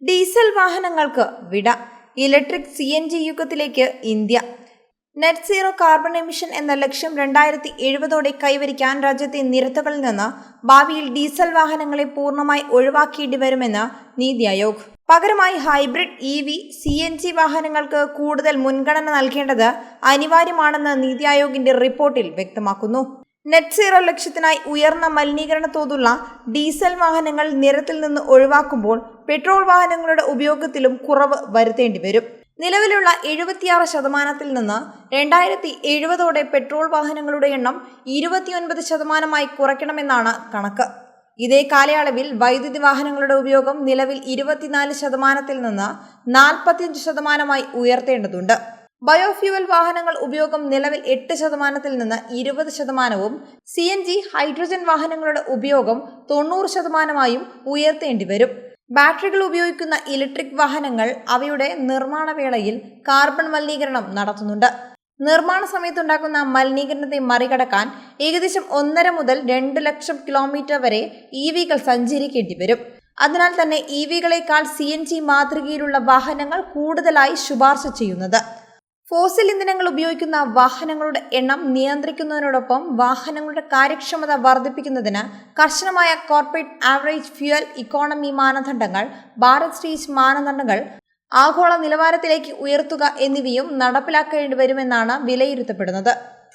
Diesel വാഹനങ്ങൾക്ക് വിട. Electric CNG യുഗത്തിലേക്ക് India. Net zero carbon emission എന്ന ലക്ഷ്യം 2070 കൈവരിക്കാൻ രാജ്യത്തെ നിരത്തുകളിൽ നിന്ന് ഭാവിയിൽ ഡീസൽ വാഹനങ്ങളെ പൂർണ്ണമായി ഒഴിവാക്കേണ്ടി വരുമെന്ന് നീതി ആയോഗ്. പകരമായി ഹൈബ്രിഡ് CNG വാഹനങ്ങൾക്ക് കൂടുതൽ മുൻഗണന നൽകേണ്ടത് അനിവാര്യമാണെന്ന് നീതി ആയോഗിന്റെ റിപ്പോർട്ടിൽ വ്യക്തമാക്കുന്നു. നെറ്റ് സീറോ ലക്ഷ്യത്തിനായി ഉയർന്ന മലിനീകരണ തോതുള്ള ഡീസൽ വാഹനങ്ങൾ നിരത്തിൽ നിന്ന് ഒഴിവാക്കുമ്പോൾ പെട്രോൾ വാഹനങ്ങളുടെ ഉപയോഗത്തിലും കുറവ് വരുത്തേണ്ടി വരും. നിലവിലുള്ള 76% നിന്ന് 2070 പെട്രോൾ വാഹനങ്ങളുടെ എണ്ണം 29% കുറയ്ക്കണമെന്നാണ് കണക്ക്. ഇതേ കാലയളവിൽ വൈദ്യുതി വാഹനങ്ങളുടെ ഉപയോഗം നിലവിൽ 24% നിന്ന് 45% ഉയർത്തേണ്ടതുണ്ട്. ബയോഫ്യൂവൽ വാഹനങ്ങൾ ഉപയോഗം നിലവിൽ 8% നിന്ന് 20%, CNG ഹൈഡ്രജൻ വാഹനങ്ങളുടെ ഉപയോഗം 90% ഉയർത്തേണ്ടി വരും. ബാറ്ററികൾ ഉപയോഗിക്കുന്ന ഇലക്ട്രിക് വാഹനങ്ങൾ അവയുടെ നിർമ്മാണ വേളയിൽ കാർബൺ മലിനീകരണം നടത്തുന്നുണ്ട്. നിർമ്മാണ സമയത്തുണ്ടാക്കുന്ന മലിനീകരണത്തെ മറികടക്കാൻ ഏകദേശം 1.5 മുതൽ 2 ലക്ഷം കിലോമീറ്റർ വരെ EVകൾ സഞ്ചരിക്കേണ്ടി വരും. അതിനാൽ തന്നെ EVകളെക്കാൾ CNG മാതൃകയിലുള്ള വാഹനങ്ങൾ കൂടുതലായി ശുപാർശ ചെയ്യുന്നത്. ഫോസിൽ ഇന്ധനങ്ങൾ ഉപയോഗിക്കുന്ന വാഹനങ്ങളുടെ എണ്ണം നിയന്ത്രിക്കുന്നതിനോടൊപ്പം വാഹനങ്ങളുടെ കാര്യക്ഷമത വർദ്ധിപ്പിക്കുന്നതിന് കർശനമായ കോർപ്പറേറ്റ് ആവറേജ് ഫ്യൂവൽ ഇക്കോണമി മാനദണ്ഡങ്ങൾ, ഭാരത് സ്റ്റേജ് മാനദണ്ഡങ്ങൾ ആഗോള നിലവാരത്തിലേക്ക് ഉയർത്തുക എന്നിവയും നടപ്പിലാക്കേണ്ടി വരുമെന്നാണ് വിലയിരുത്തപ്പെടുന്നത്.